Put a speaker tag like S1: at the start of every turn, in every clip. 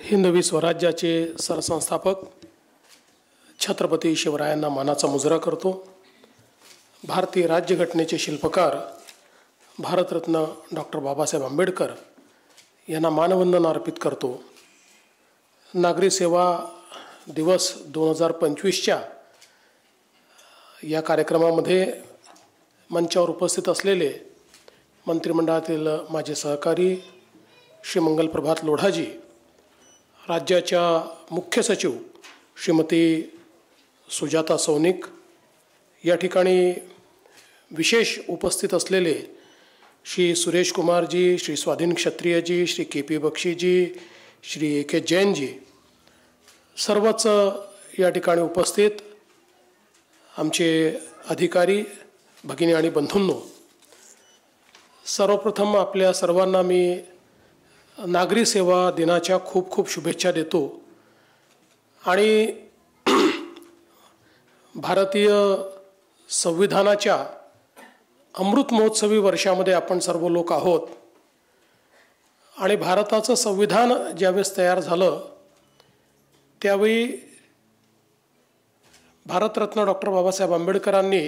S1: हिंदवी स्वराज्याचे सरसंस्थापक छत्रपती शिवरायांना मानाचा मुजरा करतो। भारतीय राज्यघटनेचे शिल्पकार भारतरत्न डॉक्टर बाबासाहेब आंबेडकर यांना मानवंदना अर्पित करतो। नागरी सेवा दिवस 2025च्या या कार्यक्रमामध्ये मंचावर उपस्थित असलेले मंत्रिमंडळातील माझे सहकारी श्री मंगलप्रभात लोढाजी, राज्याच्या मुख्य सचिव श्रीमती सुजाता सौनिक, या ठिकाणी विशेष उपस्थित असलेले श्री सुरेश कुमारजी, श्री स्वाधीन क्षत्रियजी, श्री के.पी. बक्षीजी, श्री ए.के. जैनजी, सर्वच या ठिकाणी उपस्थित आमचे अधिकारी भगिनी आणि बंधूंनो, सर्वप्रथम आपल्या सर्वांना मी नागरी सेवा दिनाच्या खूप खूप शुभेच्छा देतो। आणि भारतीय संविधानाच्या अमृत महोत्सवी वर्षामध्ये आपण सर्व लोक आहोत। आणि भारताचं संविधान ज्यावेळेस तयार झालं त्यावेळी भारतरत्न डॉक्टर बाबासाहेब आंबेडकरांनी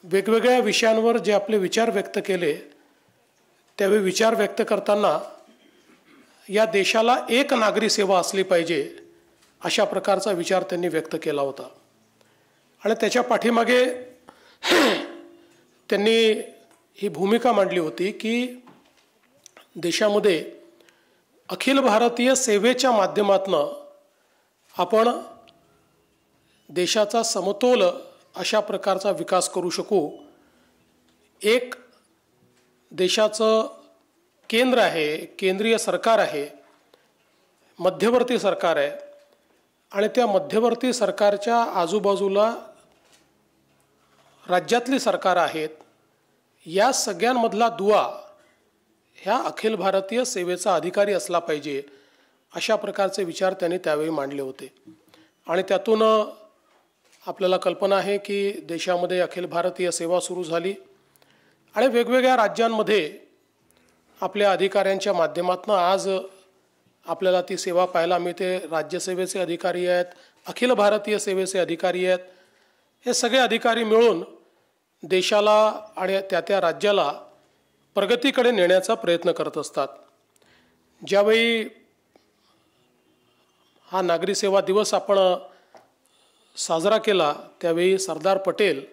S1: वेगवेगळ्या विषयांवर जे आपले विचार व्यक्त केले, त्यावेळी विचार व्यक्त करताना या देशाला एक नागरी सेवा असली पाहिजे अशा प्रकारचा विचार त्यांनी व्यक्त केला होता। आणि त्याच्या पाठीमागे त्यांनी ही भूमिका मांडली होती की देशामध्ये अखिल भारतीय सेवेच्या माध्यमातून आपण देशाचा समतोल अशा प्रकारचा विकास करू शकू। एक देशाचं केंद्र आहे, केंद्रीय सरकार आहे, मध्यवर्ती सरकार आहे, आणि त्या मध्यवर्ती सरकारच्या आजूबाजूला राज्यातली सरकार आहेत। या सगळ्यांमधला दुवा ह्या अखिल भारतीय सेवेचा अधिकारी असला पाहिजे अशा प्रकारचे विचार त्यांनी त्यावेळी मांडले होते। आणि त्यातून आपल्याला कल्पना आहे की देशामध्ये अखिल भारतीय सेवा सुरू झाली आणि वेगवेगळ्या राज्यांमध्ये आपल्या अधिकाऱ्यांच्या माध्यमातून आज आपल्याला ती सेवा पाहायला मिळते। राज्यसेवेचे अधिकारी आहेत, अखिल भारतीय सेवेचे अधिकारी आहेत, हे सगळे अधिकारी मिळून देशाला आणि त्या राज्याला प्रगतीकडे नेण्याचा प्रयत्न करत असतात। ज्यावेळी हा नागरी सेवा दिवस आपण साजरा केला त्यावेळी सरदार पटेल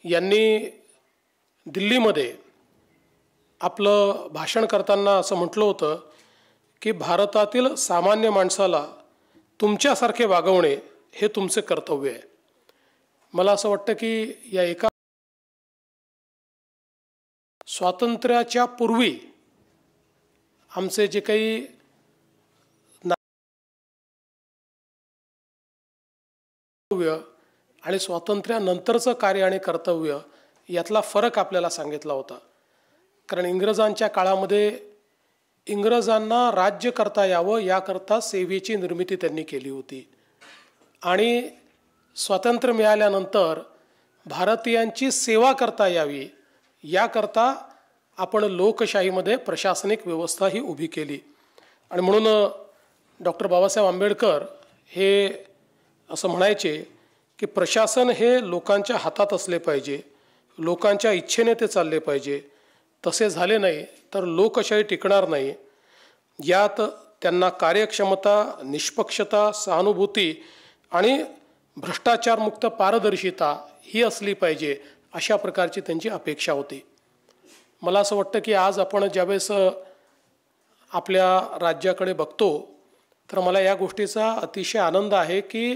S1: यांनी दिल्लीमध्ये आपलं भाषण करताना असं म्हटलं होतं की भारतातील सामान्य माणसाला तुमच्यासारखे वागवणे हे तुमचे कर्तव्य आहे। मला असं वाटतं की या एका स्वातंत्र्याच्या पूर्वी आमचे जे काही आणि स्वातंत्र्यानंतरचं कार्य आणि कर्तव्य यातला फरक आपल्याला सांगितला होता। कारण इंग्रजांच्या काळामध्ये इंग्रजांना राज्य करता यावं याकरता सेवेची निर्मिती त्यांनी केली होती। आणि स्वातंत्र्य मिळाल्यानंतर भारतीयांची सेवा करता यावी याकरता आपण लोकशाहीमध्ये प्रशासनिक व्यवस्था ही उभी केली। आणि म्हणून डॉक्टर बाबासाहेब आंबेडकर हे असं म्हणायचे की प्रशासन हे लोकांच्या हातात असले पाहिजे, लोकांच्या इच्छेने ते चालले पाहिजे। तसे झाले नाही तर लोकशाही टिकणार नाही। यात त्यांना कार्यक्षमता, निष्पक्षता, सहानुभूती आणि भ्रष्टाचारमुक्त पारदर्शिता ही असली पाहिजे अशा प्रकारची त्यांची अपेक्षा होती। मला असं वाटतं की आज आपण ज्यावेळेस आपल्या राज्याकडे बघतो तर मला या गोष्टीचा अतिशय आनंद आहे की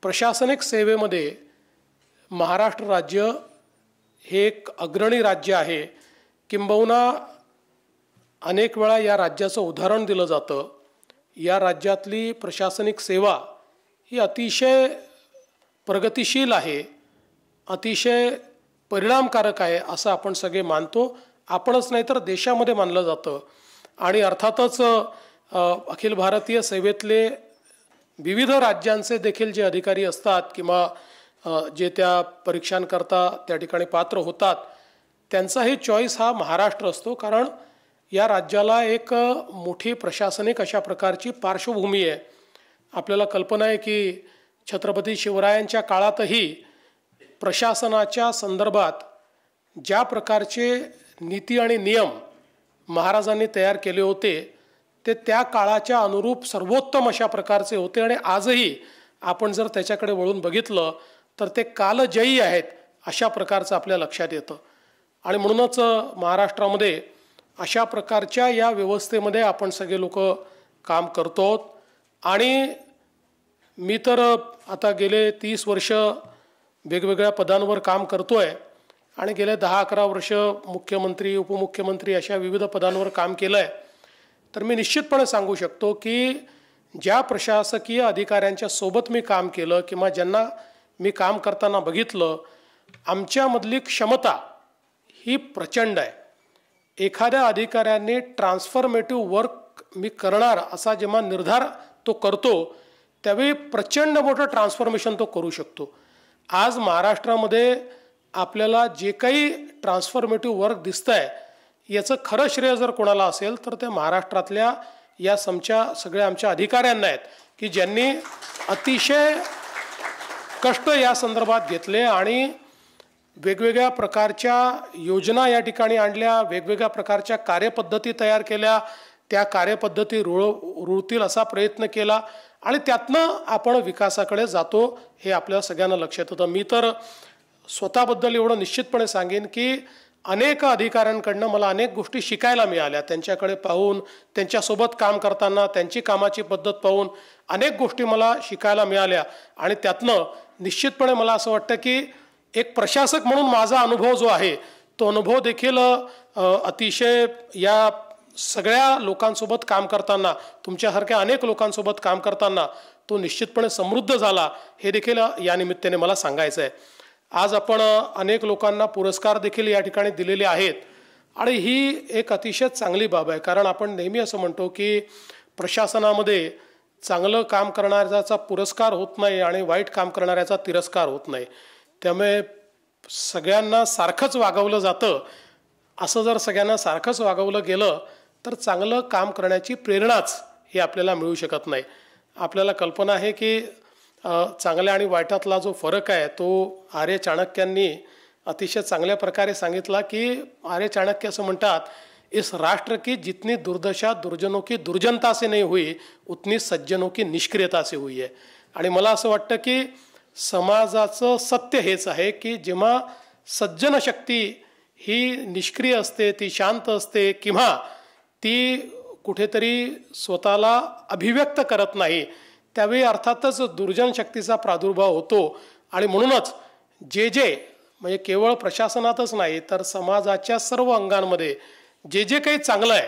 S1: प्रशासनिक सेवेमध्ये महाराष्ट्र राज्य हे एक अग्रणी राज्य आहे। किंबहुना अनेक वेळा या राज्याचं उदाहरण दिलं जातं। या राज्यातली प्रशासनिक सेवा ही अतिशय प्रगतिशील आहे, अतिशय परिणामकारक आहे असं आपण सगळे मानतो। आपणच नाही तर देशामध्ये मानलं जातं। आणि अर्थातच अखिल भारतीय सेवेतले विविध राज्यांचे देखील जे अधिकारी असतात किंवा जे त्या परीक्षांकरता त्या ठिकाणी पात्र होतात त्यांचाही चॉईस हा महाराष्ट्र असतो। कारण या राज्याला एक मोठी प्रशासनिक अशा प्रकारची पार्श्वभूमी आहे. आपल्याला कल्पना आहे की छत्रपती शिवरायांच्या काळातही प्रशासनाच्या संदर्भात ज्या प्रकारचे नीती आणि नियम महाराजांनी तयार केले होते ते त्या काळाच्या अनुरूप सर्वोत्तम अशा प्रकारचे होते. आणि आजही आपण जर त्याच्याकडे वळून बघितलं तर ते कालजयी आहेत अशा प्रकारचं आपल्या लक्षात येतं. आणि म्हणूनच महाराष्ट्रामध्ये अशा प्रकारच्या या व्यवस्थेमध्ये आपण सगळे लोक काम करतो. आणि मी तर आता गेले 30 वर्ष वेगवेगळ्या पदांवर काम करतो आहे आणि गेले 10-11 वर्ष मुख्यमंत्री उपमुख्यमंत्री अशा विविध पदांवर काम केलं आहे. तर मी निश्चितपणे सांगू शकतो की ज्या प्रशासकीय अधिकाऱ्यांच्या सोबत मी काम केलं किंवा ज्यांना मी काम करताना बघितलं, आमच्यामधली क्षमता ही प्रचंड आहे. एखाद्या अधिकाऱ्यांनी ट्रान्सफॉर्मेटिव्ह वर्क मी करणार असा जेव्हा निर्धार तो करतो त्यावेळी प्रचंड मोठं ट्रान्सफॉर्मेशन तो करू शकतो. आज महाराष्ट्रामध्ये आपल्याला जे काही ट्रान्सफॉर्मेटिव्ह वर्क दिसतं आहे याचं खरं श्रेय जर कोणाला असेल तर ते महाराष्ट्रातल्या या सगळ्या आमच्या अधिकाऱ्यांना आहेत की ज्यांनी अतिशय कष्ट या संदर्भात घेतले आणि वेगवेगळ्या प्रकारच्या योजना या ठिकाणी आणल्या, वेगवेगळ्या प्रकारच्या कार्यपद्धती तयार केल्या, त्या कार्यपद्धती रुळतील असा प्रयत्न केला आणि त्यातनं आपण विकासाकडे जातो हे आपल्या सगळ्यांना लक्षात येतं. मी तर स्वतःबद्दल एवढं निश्चितपणे सांगेन की अनेक अधिकाऱ्यांकडनं मला अनेक गोष्टी शिकायला मिळाल्या. त्यांच्याकडे पाहून, त्यांच्यासोबत काम करताना त्यांची कामाची पद्धत पाहून अनेक गोष्टी मला शिकायला मिळाल्या. आणि त्यातनं निश्चितपणे मला असं वाटतं की एक प्रशासक म्हणून माझा अनुभव जो आहे तो अनुभव देखील अतिशय या सगळ्या लोकांसोबत काम करताना, तुमच्यासारख्या अनेक लोकांसोबत काम करताना तो निश्चितपणे समृद्ध झाला हे देखील या निमित्ताने मला सांगायचं आहे. आज आपण अनेक लोकांना पुरस्कार देखील या ठिकाणी दिलेले आहेत आणि ही एक अतिशय चांगली बाब आहे. कारण आपण नेहमी असं म्हणतो की प्रशासनामध्ये चांगलं काम करणाऱ्याचा पुरस्कार होत नाही आणि वाईट काम करणाऱ्याचा तिरस्कार होत नाही. त्यामुळे सगळ्यांना सारखंच वागवलं जातं. असं जर सगळ्यांना सारखंच वागवलं गेलं तर चांगलं काम करण्याची प्रेरणाच ही आपल्याला मिळू शकत नाही. आपल्याला कल्पना आहे की चांगल्या आणि वाईटातला जो फरक आहे तो आर्य चाणक्यांनी अतिशय चांगल्या प्रकारे सांगितला की आर्य चाणक्य असं म्हणतात, इस राष्ट्र की जितनी दुर्दशा दुर्जनों की दुर्जनता से नहीं हुई उतनी सज्जनों की निष्क्रियता से हुई आहे. आणि मला असं वाटतं की समाजाचं सत्य हेच आहे की जेव्हा सज्जन शक्ती ही निष्क्रिय असते, ती शांत असते किंवा ती कुठेतरी स्वतःला अभिव्यक्त करत नाही त्यावेळी अर्थातच दुर्जन शक्तीचा प्रादुर्भाव होतो. आणि म्हणूनच जे म्हणजे केवळ प्रशासनातच नाही तर समाजाच्या सर्व अंगांमध्ये जे काही चांगलं आहे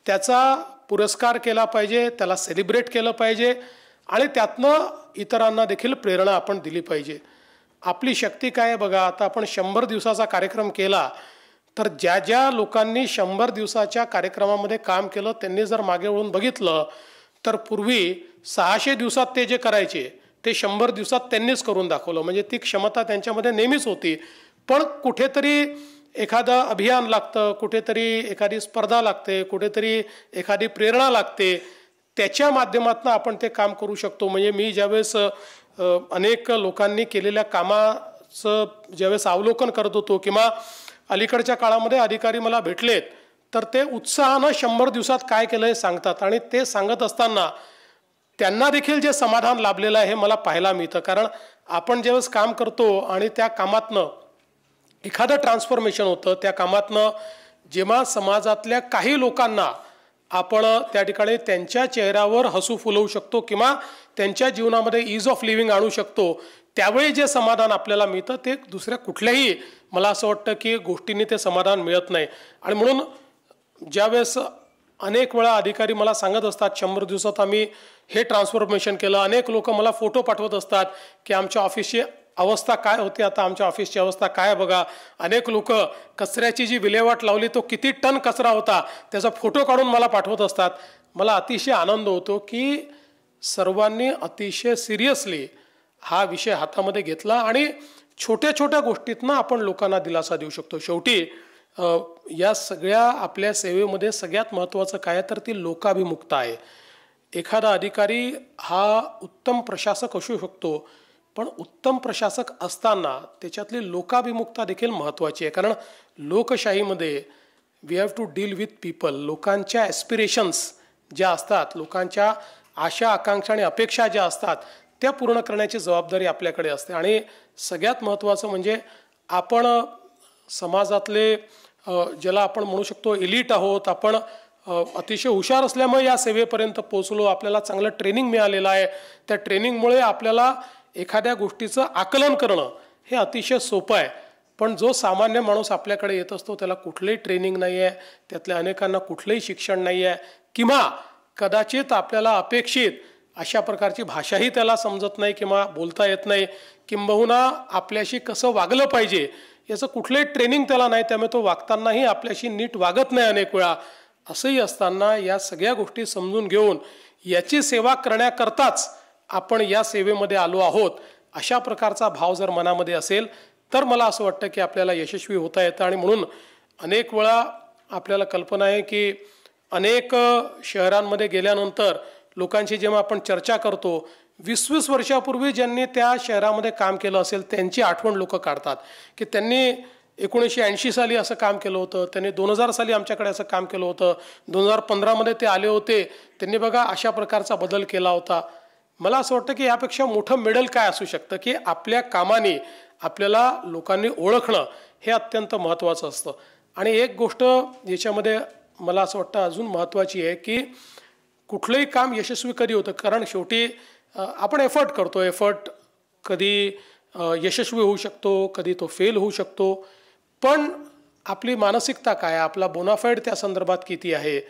S1: त्याचा पुरस्कार केला पाहिजे, त्याला सेलिब्रेट केलं पाहिजे आणि त्यातनं इतरांना देखील प्रेरणा आपण दिली पाहिजे. आपली शक्ती काय आहे बघा. आता आपण 100 दिवसाचा कार्यक्रम केला तर ज्या ज्या लोकांनी 100 दिवसाच्या कार्यक्रमामध्ये काम केलं त्यांनी जर मागे वळून बघितलं तर पूर्वी 600 दिवसात ते जे करायचे ते 100 दिवसात त्यांनीच करून दाखवलं. म्हणजे ती क्षमता त्यांच्यामध्ये नेहमीच होती. पण कुठेतरी एखादं अभियान लागतं, कुठेतरी एखादी स्पर्धा लागते, कुठेतरी एखादी प्रेरणा लागते, त्याच्या माध्यमातून आपण ते काम करू शकतो. म्हणजे मी ज्यावेळेस अनेक लोकांनी केलेल्या कामाचं ज्यावेळेस अवलोकन करत होतो किंवा अलीकडच्या काळामध्ये अधिकारी मला भेटलेत तर ते उत्साहानं 100 दिवसात काय केलं हे सांगतात आणि ते सांगत असताना त्यांना देखील जे समाधान लाभलेलं आहे हे मला पाहायला मिळतं. कारण आपण ज्यावेळेस काम करतो आणि त्या कामातनं एखादं ट्रान्सफॉर्मेशन होतं, त्या कामातनं जेव्हा समाजातल्या काही लोकांना आपण त्या ठिकाणी त्यांच्या चेहऱ्यावर हसू फुलवू शकतो किंवा त्यांच्या जीवनामध्ये ईज ऑफ लिव्हिंग आणू शकतो त्यावेळी जे समाधान आपल्याला मिळतं ते दुसऱ्या कुठल्याही मला असं वाटतं की गोष्टींनी ते समाधान मिळत नाही. आणि म्हणून ज्यावेळेस अनेक वेळा अधिकारी मला सांगत असतात 100 दिवसात आम्ही हे ट्रान्सफॉर्मेशन केलं, अनेक लोक मला फोटो पाठवत असतात की आमच्या ऑफिसची अवस्था काय होती, आता आमच्या ऑफिसची अवस्था काय बघा. अनेक लोक कचऱ्याची जी विल्हेवाट लावली तो किती टन कचरा होता त्याचा फोटो काढून मला पाठवत असतात. मला अतिशय आनंद होतो की सर्वांनी अतिशय सिरियसली हा विषय हातामध्ये घेतला आणि छोट्या छोट्या गोष्टीतनं आपण लोकांना दिलासा देऊ शकतो. शेवटी या सगळ्या आपल्या सेवेमध्ये सगळ्यात महत्त्वाचं काय तर ती लोकाभिमुखता आहे. एखादा अधिकारी हा उत्तम प्रशासक असू शकतो, पण उत्तम प्रशासक असताना त्याच्यातली लोकाभिमुखता देखील महत्त्वाची आहे. कारण लोकशाहीमध्ये we have to deal with people. लोकांच्या ॲस्पिरेशन्स ज्या असतात, लोकांच्या आशा आकांक्षा आणि अपेक्षा ज्या असतात त्या पूर्ण करण्याची जबाबदारी आपल्याकडे असते. आणि सगळ्यात महत्त्वाचं म्हणजे आपण समाजातले ज्याला आपण म्हणू शकतो एलिट आहोत, आपण अतिशय हुशार असल्यामुळे या सेवेपर्यंत पोहोचलो, आपल्याला चांगलं ट्रेनिंग मिळालेलं आहे. त्या ट्रेनिंगमुळे आपल्याला एखाद्या गोष्टीचं आकलन करणं हे अतिशय सोपं आहे. पण जो सामान्य माणूस आपल्याकडे येत असतो त्याला कुठलंही ट्रेनिंग नाही आहे, त्यातल्या अनेकांना कुठलंही शिक्षण नाही आहे, किंवा कदाचित आपल्याला अपेक्षित अशा प्रकारची भाषाही त्याला समजत नाही किंवा बोलता येत नाही, किंबहुना आपल्याशी कसं वागलं पाहिजे याचं कुठलंही ट्रेनिंग त्याला नाही, त्यामुळे तो वागतानाही आपल्याशी नीट वागत नाही अनेक वेळा. असंही असताना या सगळ्या गोष्टी समजून घेऊन याची सेवा करण्याकरताच आपण या सेवेमध्ये आलो आहोत अशा प्रकारचा भाव जर मनामध्ये असेल तर मला असं वाटतं की आपल्याला यशस्वी होता येतं. आणि म्हणून अनेक वेळा आपल्याला कल्पना आहे की अनेक शहरांमध्ये गेल्यानंतर लोकांशी जेव्हा आपण चर्चा करतो, 20-20 वर्षापूर्वी ज्यांनी त्या शहरामध्ये काम केलं असेल त्यांची आठवण लोक काढतात की त्यांनी 1980 साली असं काम केलं होतं, त्यांनी 2000 साली आमच्याकडे असं काम केलं होतं, 2015मध्ये ते आले होते, त्यांनी बघा अशा प्रकारचा बदल केला होता. मला असं वाटतं की यापेक्षा मोठं मेडल काय असू शकतं की आपल्या कामाने आपल्याला लोकांनी ओळखणं हे अत्यंत महत्त्वाचं असतं. आणि एक गोष्ट याच्यामध्ये मला असं वाटतं अजून महत्त्वाची आहे की कुठलंही काम यशस्वी कधी होतं, कारण शेवटी आपण एफर्ट करतो, एफर्ट कधी यशस्वी होऊ शकतो, कधी तो फेल होऊ शकतो, पण आपली मानसिकता काय आहे, आपला बोनाफाईड त्या संदर्भात किती आहे,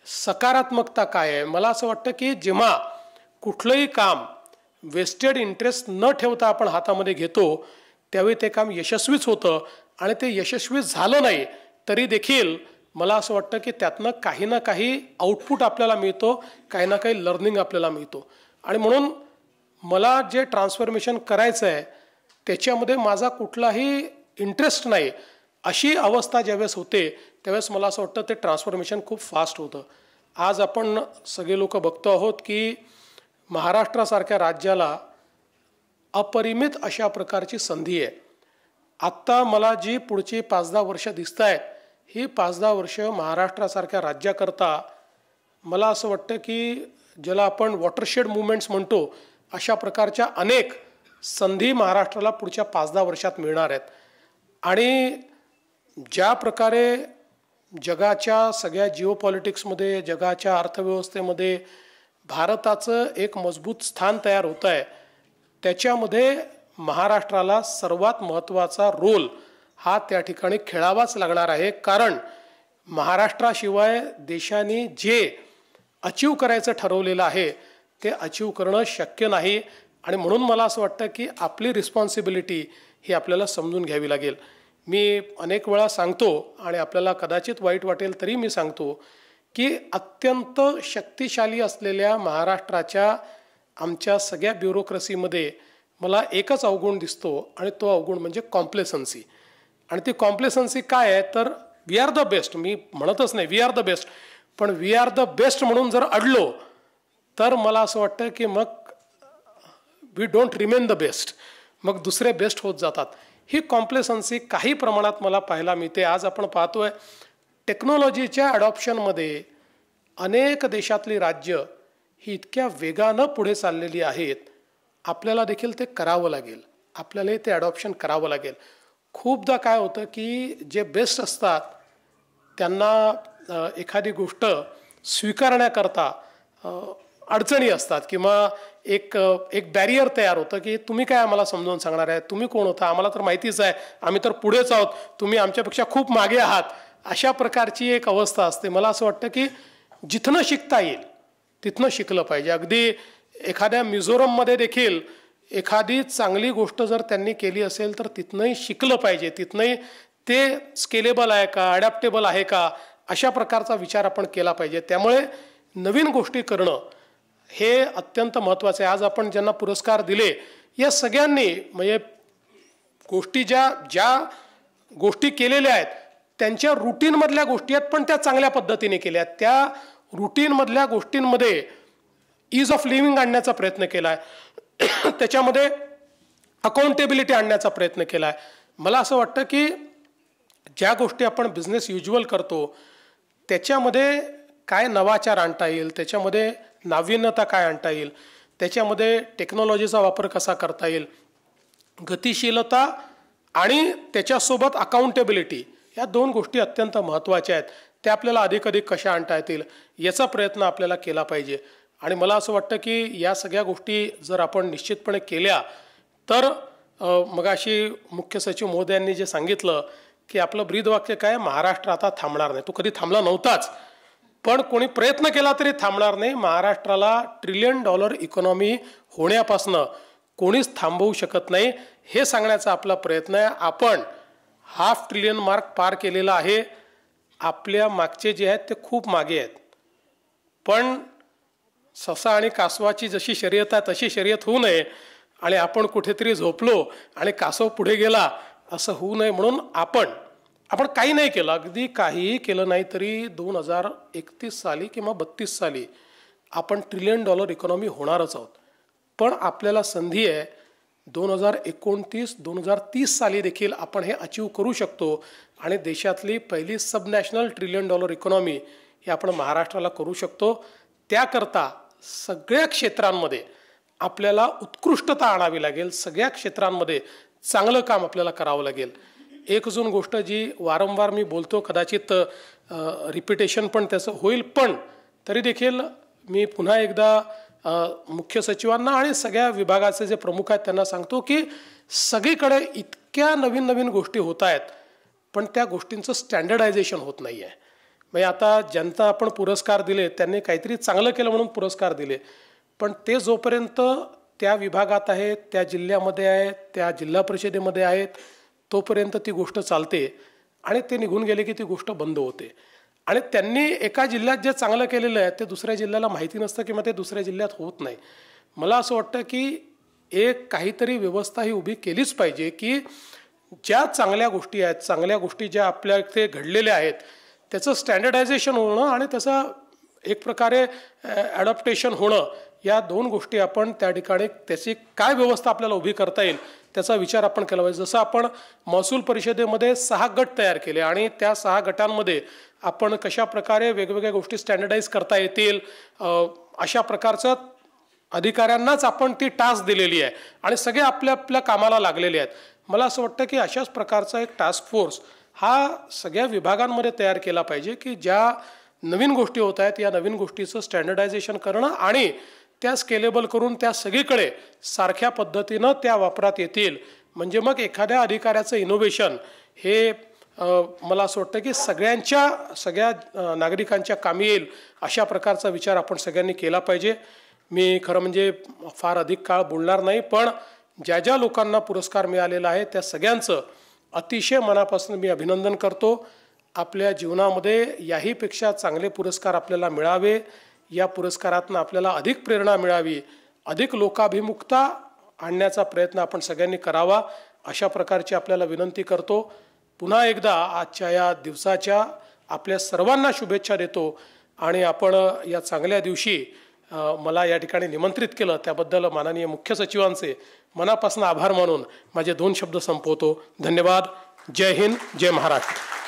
S1: सकारात्मकता काय आहे. मला असं वाटतं की जेव्हा कुठलंही काम वेस्टेड इंटरेस्ट न ठेवता आपण हातामध्ये घेतो त्यावेळी ते काम यशस्वीच होतं. आणि ते यशस्वी झालं नाही तरी देखील मला असं वाटतं की त्यातनं काही ना काही आउटपुट आपल्याला मिळतो, काही ना काही लर्निंग आपल्याला मिळतो. आणि म्हणून मला जे ट्रान्सफॉर्मेशन करायचं आहे त्याच्यामध्ये माझा कुठलाही इंटरेस्ट नाही अशी अवस्था ज्यावेळेस होते त्यावेळेस मला असं वाटतं ते ट्रान्सफॉर्मेशन खूप फास्ट होतं. आज आपण सगळे लोक बघतो आहोत की महाराष्ट्रासारख्या राज्याला अपरिमित अशा प्रकारची संधी आहे. आत्ता मला जी पुढची 5-10 वर्ष दिसत आहेत ही 5-10 वर्ष महाराष्ट्रासारख्या राज्याकरता मला असं वाटतं की ज्याला आपण वॉटरशेड मुवमेंट्स म्हणतो अशा प्रकारच्या अनेक संधी महाराष्ट्राला पुढच्या 5-10 वर्षात मिळणार आहेत. आणि ज्या प्रकारे जगाच्या सगळ्या जिओपॉलिटिक्समध्ये, जगाच्या अर्थव्यवस्थेमध्ये भारताचं एक मजबूत स्थान तयार होतं आहे, त्याच्यामध्ये महाराष्ट्राला सर्वात महत्त्वाचा रोल हा त्या ठिकाणी खेळावाच लागणार आहे. कारण महाराष्ट्राशिवाय देशाने जे अचीव करायचं ठरवलेलं आहे ते अचीव करणं शक्य नाही. आणि म्हणून मला असं वाटतं की आपली रिस्पॉन्सिबिलिटी ही आपल्याला समजून घ्यावी लागेल. मी अनेक वेळा सांगतो आणि आपल्याला कदाचित वाईट वाटेल तरी मी सांगतो की अत्यंत शक्तिशाली असलेल्या महाराष्ट्राच्या आमच्या सगळ्या ब्युरोक्रेसीमध्ये मला एकच अवगुण दिसतो आणि तो अवगुण म्हणजे कॉम्प्लेसन्सी. आणि ती कॉम्प्लेसन्सी काय आहे तर वी आर द बेस्ट, मी म्हणतच नाही वी आर द बेस्ट, पण वी आर द बेस्ट म्हणून जर अडलो तर मला असं वाटतं की मग we don't remain the best, मग दुसरे बेस्ट होत जातात. ही कॉम्प्लेसन्सी काही प्रमाणात मला पाहायला मिळते. आज आपण पाहतोय टेक्नॉलॉजीच्या ॲडॉप्शनमध्ये अनेक देशातली राज्य ही इतक्या वेगानं पुढे चाललेली आहेत, आपल्याला देखील ते करावं लागेल, आपल्यालाही ते ॲडॉप्शन करावं लागेल. खूपदा काय होतं की जे बेस्ट असतात त्यांना एखादी गोष्ट स्वीकारण्याकरता अडचणी असतात किंवा एक बॅरियर तयार होतं की तुम्ही काय आम्हाला समजावून सांगणार आहे, तुम्ही कोण होता, आम्हाला तर माहितीच आहे, आम्ही तर पुढेच आहोत, तुम्ही आमच्यापेक्षा खूप मागे आहात, अशा प्रकारची एक अवस्था असते. मला असं वाटतं की जिथनं शिकता येईल तिथनं शिकलं पाहिजे. अगदी एखाद्या मिझोरममध्ये देखील एखादी चांगली गोष्ट जर त्यांनी केली असेल तर तिथनंही शिकलं पाहिजे, तिथनंही ते स्केलेबल आहे का, अडॅप्टेबल आहे का, अशा प्रकारचा विचार आपण केला पाहिजे. त्यामुळे नवीन गोष्टी करणं हे अत्यंत महत्त्वाचं आहे. आज आपण ज्यांना पुरस्कार दिले या सगळ्यांनी म्हणजे ज्या गोष्टी केलेल्या आहेत त्यांच्या रुटीनमधल्या गोष्टी आहेत पण त्या चांगल्या पद्धतीने केल्या. त्या रुटीनमधल्या गोष्टींमध्ये ईज ऑफ लिव्हिंग आणण्याचा प्रयत्न केला आहे, त्याच्यामध्ये अकाउंटेबिलिटी आणण्याचा प्रयत्न केला आहे. मला असं वाटतं की ज्या गोष्टी आपण बिझनेस युज्युअल करतो त्याच्यामध्ये काय नवाचार आणता येईल, त्याच्यामध्ये नाविन्यता काय आणता येईल, त्याच्यामध्ये टेक्नॉलॉजीचा वापर कसा करता येईल, गतिशीलता आणि त्याच्यासोबत अकाउंटेबिलिटी, या दोन गोष्टी अत्यंत महत्त्वाच्या आहेत. त्या आपल्याला अधिक कशा आणता येतील याचा प्रयत्न आपल्याला केला पाहिजे. आणि मला असं वाटतं की या सगळ्या गोष्टी जर आपण निश्चितपणे केल्या तर मगाशी मुख्य सचिव महोदयांनी जे सांगितलं की आपलं ब्रीदवाक्य काय, महाराष्ट्र आता थांबणार नाही. तो कधी थांबला नव्हताच, पण कोणी प्रयत्न केला तरी थांबणार नाही. महाराष्ट्राला $1 ट्रिलियन इकॉनॉमी होण्यापासनं कोणीच थांबवू शकत नाही हे सांगण्याचा आपला प्रयत्न आहे. आपण ½ ट्रिलियन मार्क पार केलेला आहे. आपल्या मागचे जे आहेत ते खूप मागे आहेत. पण ससा आणि कासवाची जशी शर्यत आहे तशी शर्यत होऊ नये आणि आपण कुठेतरी झोपलो आणि कासव पुढे गेला असं होऊ नये. म्हणून आपण काही नाही केलं, अगदी काहीही केलं नाही तरी 2031 साली किंवा 32 साली आपण $1 ट्रिलियन इकॉनॉमी होणारच आहोत. पण आपल्याला संधी आहे 2029-2030 साली देखील आपण हे अचीव करू शकतो आणि देशातली पहिली सबनॅशनल $1 ट्रिलियन इकॉनॉमी ही आपण महाराष्ट्राला करू शकतो. त्याकरता सगळ्या क्षेत्रांमध्ये आपल्याला उत्कृष्टता आणावी लागेल, सगळ्या क्षेत्रांमध्ये चांगलं काम आपल्याला करावं लागेल. एक अजून गोष्ट जी वारंवार मी बोलतो, कदाचित रिपिटेशन पण त्याचं होईल, पण तरी देखील मी पुन्हा एकदा मुख्य सचिवांना आणि सगळ्या विभागाचे जे प्रमुख आहेत त्यांना सांगतो की सगळीकडे इतक्या नवीन गोष्टी होत आहेत पण त्या गोष्टींचं स्टँडर्डायझेशन होत नाही आहे. म्हणजे आता ज्यांना आपण पुरस्कार दिले त्यांनी काहीतरी चांगलं केलं म्हणून पुरस्कार दिले, पण ते जोपर्यंत त्या विभागात आहेत, त्या जिल्ह्यामध्ये आहेत, त्या जिल्हा परिषदेमध्ये आहेत, तोपर्यंत ती गोष्ट चालते आणि ते निघून गेले की ती गोष्ट बंद होते. आणि त्यांनी एका जिल्ह्यात जे चांगलं केलेलं आहे ते दुसऱ्या जिल्ह्याला माहिती नसतं किंवा ते दुसऱ्या जिल्ह्यात होत नाही. मला असं वाटतं की एक काहीतरी व्यवस्था ही उभी केलीच पाहिजे की ज्या चांगल्या गोष्टी आहेत, चांगल्या गोष्टी ज्या आपल्या इथे घडलेल्या आहेत त्याचं स्टँडर्डायझेशन होणं आणि त्याचं एक प्रकारे ॲडॉप्टेशन होणं, या दोन गोष्टी आपण त्या ठिकाणी त्याची काय व्यवस्था आपल्याला उभी करता येईल त्याचा विचार आपण केला पाहिजे. जसं आपण महसूल परिषदेमध्ये 6 गट तयार केले आणि त्या 6 गटांमध्ये आपण कशा प्रकारे वेगवेगळ्या गोष्टी स्टँडर्डाईज करता येतील अशा प्रकारचं अधिकाऱ्यांनाच आपण ती टास्क दिलेली आहे आणि सगळे आपल्या कामाला लागलेले आहेत. मला असं वाटतं की अशाच प्रकारचा एक टास्क फोर्स हा सगळ्या विभागांमध्ये तयार केला पाहिजे की ज्या नवीन गोष्टी होत आहेत या नवीन गोष्टीचं स्टँडर्डायझेशन करणं आणि त्या स्केलेबल करून त्या सगळीकडे सारख्या पद्धतीनं त्या वापरात येतील. म्हणजे मग एखाद्या अधिकाऱ्याचं इनोव्हेशन हे मला असं वाटतं की सगळ्या नागरिकांच्या कामी येईल अशा प्रकारचा विचार आपण सगळ्यांनी केला पाहिजे. मी खरं म्हणजे फार अधिक काळ बोलणार नाही, पण ज्या लोकांना पुरस्कार मिळालेला आहे त्या सगळ्यांचं अतिशय मनापासून मी अभिनंदन करतो. आपल्या जीवनामध्ये याहीपेक्षा चांगले पुरस्कार आपल्याला मिळावे, या पुरस्कारातून आपल्याला अधिक प्रेरणा मिळावी, अधिक लोकाभिमुखता आणण्याचा प्रयत्न आपण सगळ्यांनी करावा अशा प्रकारची आपल्याला विनंती करतो. पुन्हा एकदा आजच्या या दिवसाच्या आपल्या सर्वांना शुभेच्छा देतो आणि आपण या चांगल्या दिवशी मला या ठिकाणी निमंत्रित केलं त्याबद्दल माननीय मुख्य सचिवांचे मनापासून आभार मानून माझे 2 शब्द संपवतो. धन्यवाद. जय हिंद, जय महाराष्ट्र.